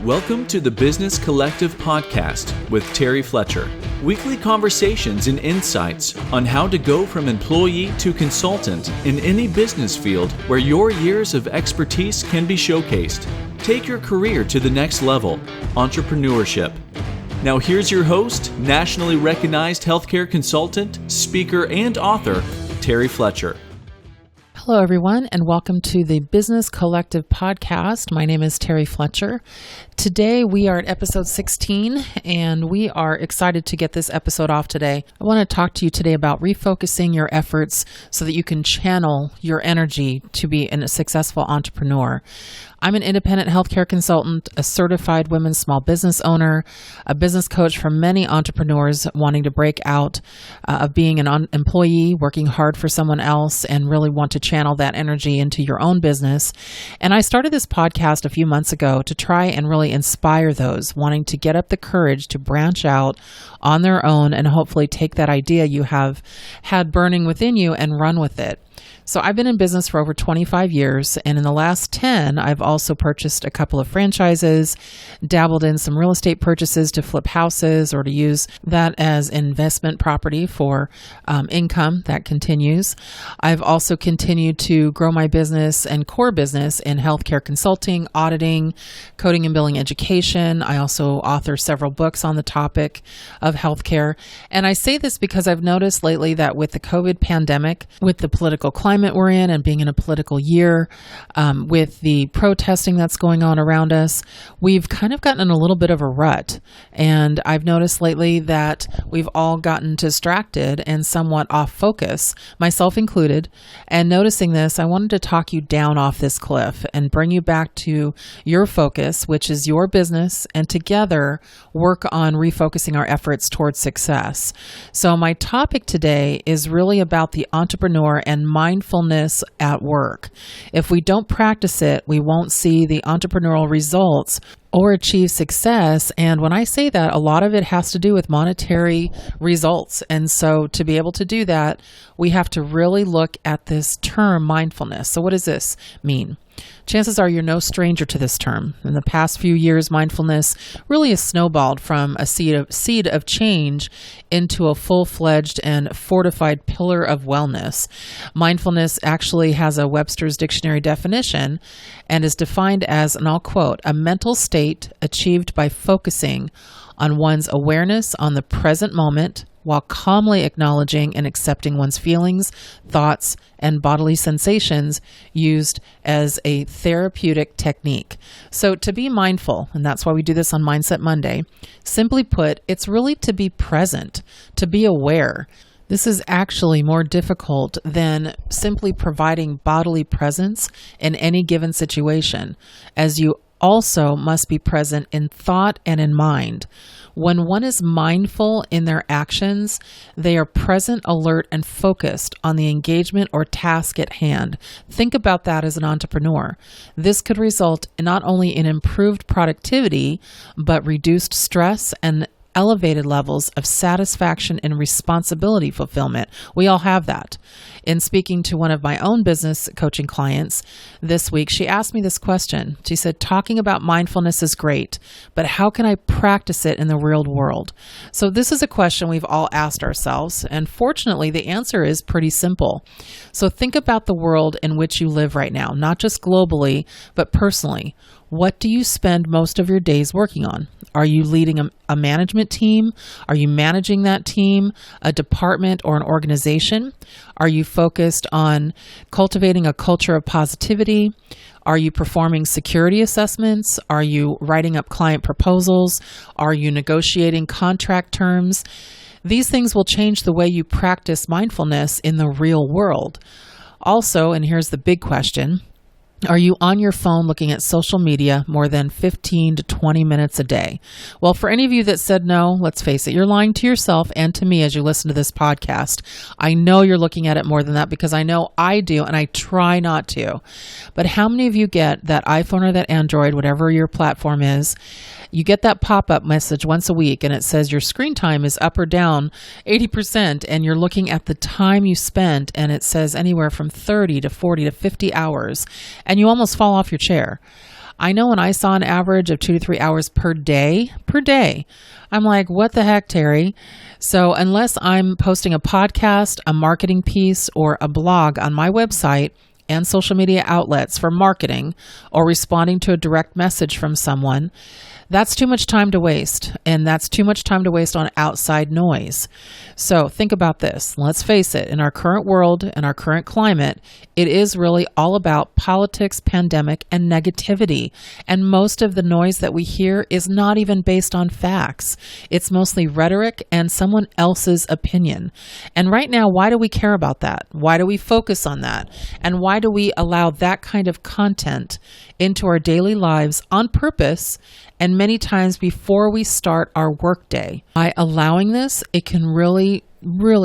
Welcome to the Business Collective Podcast with Terry Fletcher. Weekly conversations and insights on how to go from employee to consultant in any business field where your years of expertise can be showcased. Take your career to the next level, entrepreneurship. Now here's your host, nationally recognized healthcare consultant, speaker, and author, Terry Fletcher. Hello, everyone, and welcome to the Business Collective Podcast. My name is Terry Fletcher. Today, we are at episode 16, and we are excited to get this episode off today. I want to talk to you today about refocusing your efforts so that you can channel your energy to be a successful entrepreneur. I'm an independent healthcare consultant, a certified women's small business owner, a business coach for many entrepreneurs wanting to break out of being an employee, working hard for someone else, and really want to channel that energy into your own business. And I started this podcast a few months ago to try and really inspire those wanting to get up the courage to branch out on their own and hopefully take that idea you have had burning within you and run with it. So I've been in business for over 25 years, and in the last 10, I've also purchased a couple of franchises, dabbled in some real estate purchases to flip houses or to use that as investment property for income that continues. I've also continued to grow my business and core business in healthcare consulting, auditing, coding and billing education. I also author several books on the topic of healthcare. And I say this because I've noticed lately that with the COVID pandemic, with the political climate we're in and being in a political year, with the protesting that's going on around us, we've kind of gotten in a little bit of a rut. And I've noticed lately that we've all gotten distracted and somewhat off focus, myself included. And noticing this, I wanted to talk you down off this cliff and bring you back to your focus, which is your business, and together work on refocusing our efforts towards success. So my topic today is really about the entrepreneur and mindfulness at work. If we don't practice it, we won't see the entrepreneurial results or achieve success. And when I say that, a lot of it has to do with monetary results. And so to be able to do that, we have to really look at this term mindfulness. So what does this mean? Chances are you're no stranger to this term. In the past few years, mindfulness really has snowballed from a seed of change into a full-fledged and fortified pillar of wellness. Mindfulness actually has a Webster's dictionary definition and is defined as, and I'll quote, a mental state achieved by focusing on one's awareness on the present moment while calmly acknowledging and accepting one's feelings, thoughts, and bodily sensations, used as a therapeutic technique. So to be mindful, and that's why we do this on Mindset Monday, simply put, it's really to be present, to be aware. This is actually more difficult than simply providing bodily presence in any given situation, as you also must be present in thought and in mind. When one is mindful in their actions, they are present, alert, and focused on the engagement or task at hand. Think about that as an entrepreneur. This could result not only in improved productivity, but reduced stress and elevated levels of satisfaction and responsibility fulfillment. We all have that. In speaking to one of my own business coaching clients this week, she asked me this question. She said, talking about mindfulness is great, but how can I practice it in the real world? So this is a question we've all asked ourselves, and fortunately, the answer is pretty simple. So think about the world in which you live right now, not just globally, but personally. What do you spend most of your days working on? Are you leading a management team? Are you managing that team, a department, or an organization? Are you focused on cultivating a culture of positivity? Are you performing security assessments? Are you writing up client proposals? Are you negotiating contract terms? These things will change the way you practice mindfulness in the real world. Also, and here's the big question, are you on your phone looking at social media more than 15 to 20 minutes a day? Well, for any of you that said no, let's face it, you're lying to yourself and to me as you listen to this podcast. I know you're looking at it more than that because I know I do, and I try not to. But how many of you get that iPhone or that Android, whatever your platform is, you get that pop-up message once a week and it says your screen time is up or down 80%, and you're looking at the time you spent and it says anywhere from 30 to 40 to 50 hours, and you almost fall off your chair. I know when I saw an average of 2 to 3 hours per day, I'm like, what the heck, Terry? So unless I'm posting a podcast, a marketing piece, or a blog on my website and social media outlets for marketing, or responding to a direct message from someone, that's too much time to waste, and that's too much time to waste on outside noise. So think about this. Let's face it, in our current world and our current climate, it is really all about politics, pandemic, and negativity. And most of the noise that we hear is not even based on facts. It's mostly rhetoric and someone else's opinion. And right now, why do we care about that? Why do we focus on that? And why do we allow that kind of content into our daily lives on purpose, and many times before we start our workday? By allowing this, it can really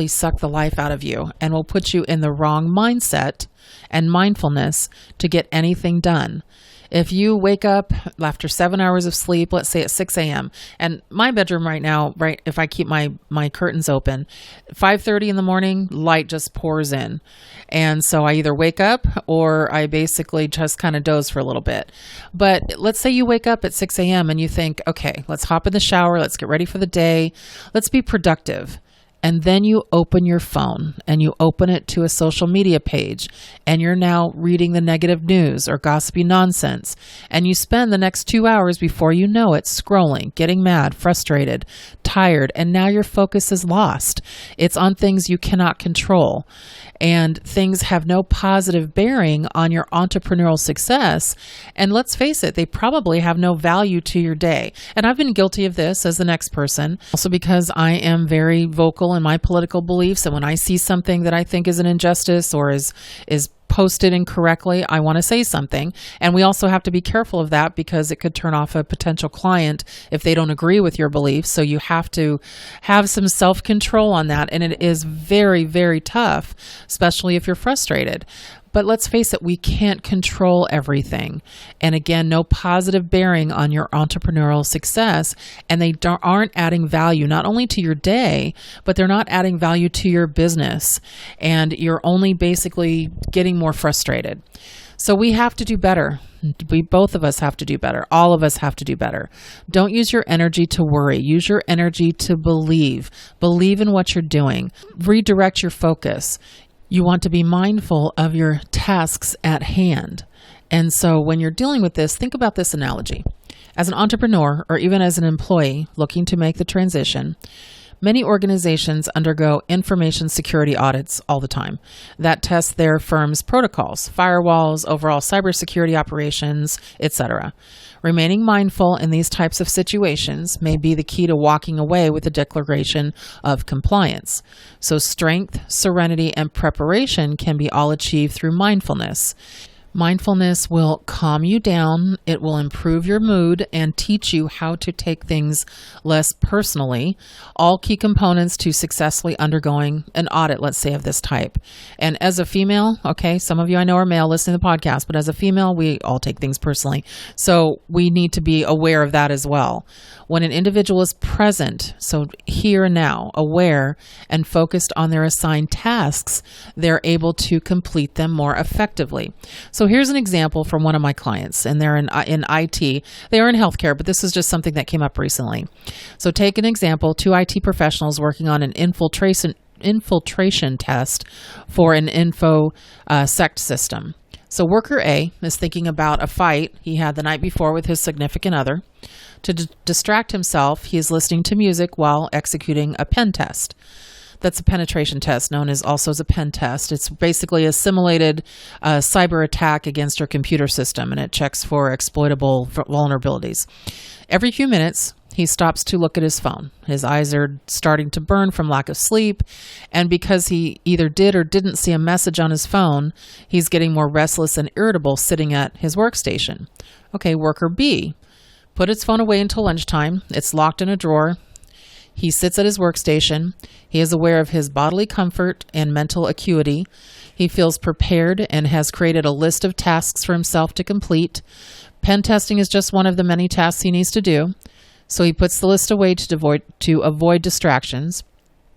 suck the life out of you and will put you in the wrong mindset and mindfulness to get anything done. If you wake up after 7 hours of sleep, let's say at 6 a.m., and my bedroom right now, if I keep my curtains open, 5:30 in the morning, light just pours in. And so I either wake up or I basically just kind of doze for a little bit. But let's say you wake up at 6 a.m. and you think, okay, let's hop in the shower. Let's get ready for the day. Let's be productive. And then you open your phone and you open it to a social media page, and you're now reading the negative news or gossipy nonsense. And you spend the next 2 hours before you know it scrolling, getting mad, frustrated, tired, and now your focus is lost. It's on things you cannot control. And things have no positive bearing on your entrepreneurial success. And let's face it, they probably have no value to your day. And I've been guilty of this as the next person, also because I am very vocal in my political beliefs. And when I see something that I think is an injustice or is posted incorrectly, I want to say something. And we also have to be careful of that because it could turn off a potential client if they don't agree with your beliefs. So you have to have some self-control on that. And it is very, very tough, especially if you're frustrated. But let's face it, we can't control everything. And again, no positive bearing on your entrepreneurial success. And they aren't adding value, not only to your day, but they're not adding value to your business. And you're only basically getting more frustrated. So we have to do better. Both of us have to do better. All of us have to do better. Don't use your energy to worry. Use your energy to believe. Believe in what you're doing. Redirect your focus. You want to be mindful of your tasks at hand. And so when you're dealing with this, think about this analogy. As an entrepreneur or even as an employee looking to make the transition, many organizations undergo information security audits all the time that test their firm's protocols, firewalls, overall cybersecurity operations, etc. Remaining mindful in these types of situations may be the key to walking away with a declaration of compliance. So strength, serenity, and preparation can be all achieved through mindfulness. Mindfulness will calm you down, it will improve your mood, and teach you how to take things less personally, all key components to successfully undergoing an audit, let's say, of this type. And as a female, okay, some of you I know are male listening to the podcast, but as a female, we all take things personally. So we need to be aware of that as well. When an individual is present, so here and now, aware and focused on their assigned tasks, they're able to complete them more effectively. So here's an example from one of my clients, and they're in IT. They are in healthcare, but this is just something that came up recently. So take an example, 2 IT professionals working on an infiltration test for an InfoSec system. So worker A is thinking about a fight he had the night before with his significant other. To distract himself, he is listening to music while executing a pen test. That's a penetration test, known as also as a pen test. It's basically a simulated cyber attack against your computer system, and it checks for exploitable vulnerabilities. Every few minutes, he stops to look at his phone. His eyes are starting to burn from lack of sleep, and because he either did or didn't see a message on his phone, he's getting more restless and irritable sitting at his workstation. Okay, worker B put his phone away until lunchtime. It's locked in a drawer. He sits at his workstation. He is aware of his bodily comfort and mental acuity. He feels prepared and has created a list of tasks for himself to complete. Pen testing is just one of the many tasks he needs to do. So he puts the list away to avoid distractions.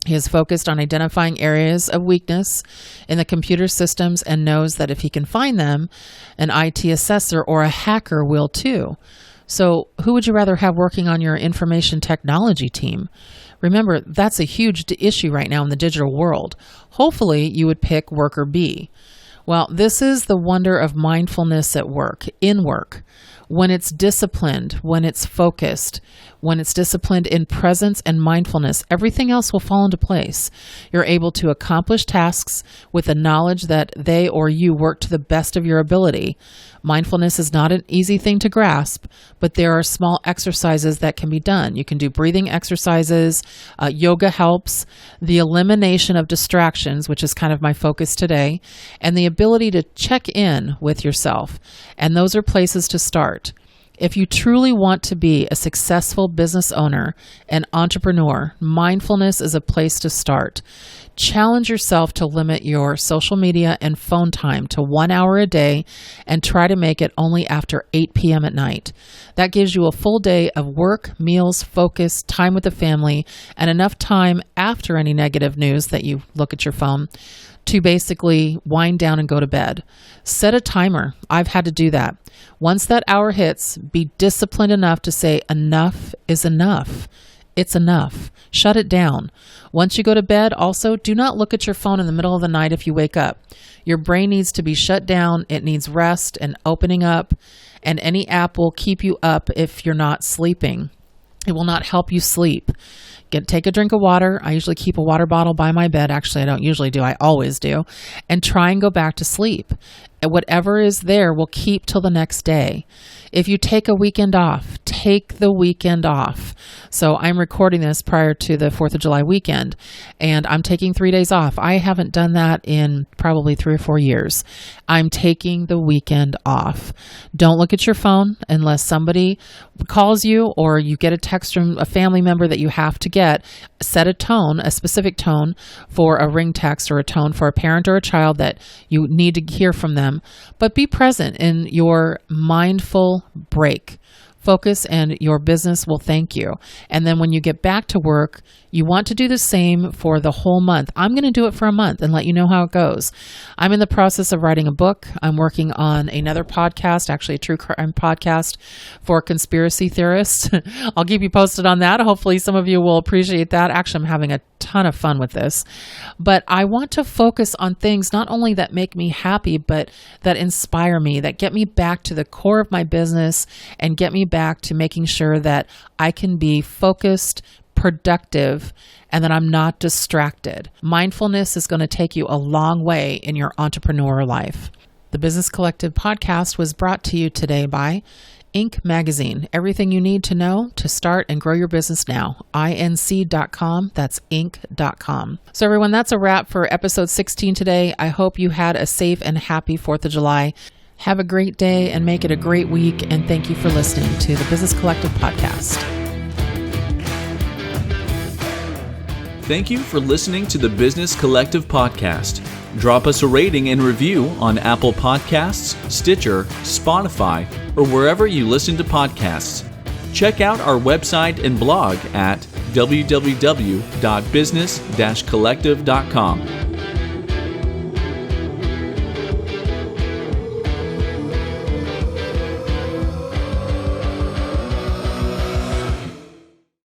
He is focused on identifying areas of weakness in the computer systems and knows that if he can find them, an IT assessor or a hacker will too. So who would you rather have working on your information technology team? Remember, that's a huge issue right now in the digital world. Hopefully, you would pick worker B. Well, this is the wonder of mindfulness at work, in work. When it's disciplined, when it's focused, when it's disciplined in presence and mindfulness, everything else will fall into place. You're able to accomplish tasks with the knowledge that they or you work to the best of your ability. Mindfulness is not an easy thing to grasp, but there are small exercises that can be done. You can do breathing exercises, yoga helps, the elimination of distractions, which is kind of my focus today, and the ability to check in with yourself. And those are places to start. If you truly want to be a successful business owner and entrepreneur, mindfulness is a place to start. Challenge yourself to limit your social media and phone time to 1 hour a day and try to make it only after 8 p.m. at night. That gives you a full day of work, meals, focus, time with the family, and enough time after any negative news that you look at your phone to basically wind down and go to bed. Set a timer. I've had to do that. Once that hour hits, be disciplined enough to say enough is enough. It's enough. Shut it down. Once you go to bed, also, do not look at your phone in the middle of the night if you wake up. Your brain needs to be shut down. It needs rest and opening up, and any app will keep you up if you're not sleeping. It will not help you sleep. Take a drink of water. I usually keep a water bottle by my bed. Actually, I don't usually do. I always do. And try and go back to sleep. And whatever is there will keep till the next day. If you take a weekend off, take the weekend off. So I'm recording this prior to the 4th of July weekend, and I'm taking 3 days off. I haven't done that in probably 3 or 4 years. I'm taking the weekend off. Don't look at your phone unless somebody calls you or you get a text from a family member that you have to get. Set a tone, a specific tone for a ring text or a tone for a parent or a child that you need to hear from them. But be present in your mindful break. Focus and your business will thank you. And then when you get back to work, you want to do the same for the whole month. I'm going to do it for a month and let you know how it goes. I'm in the process of writing a book. I'm working on another podcast, actually a true crime podcast for conspiracy theorists. I'll keep you posted on that. Hopefully some of you will appreciate that. Actually, I'm having a ton of fun with this. But I want to focus on things not only that make me happy, but that inspire me, that get me back to the core of my business and get me back to making sure that I can be focused, productive, and that I'm not distracted. Mindfulness is going to take you a long way in your entrepreneurial life. The Business Collective podcast was brought to you today by Inc. Magazine. Everything you need to know to start and grow your business now. inc.com. That's inc.com. So everyone, that's a wrap for episode 16 today. I hope you had a safe and happy 4th of July. Have a great day and make it a great week. And thank you for listening to the Business Collective podcast. Thank you for listening to the Business Collective podcast. Drop us a rating and review on Apple Podcasts, Stitcher, Spotify, or wherever you listen to podcasts. Check out our website and blog at www.business-collective.com.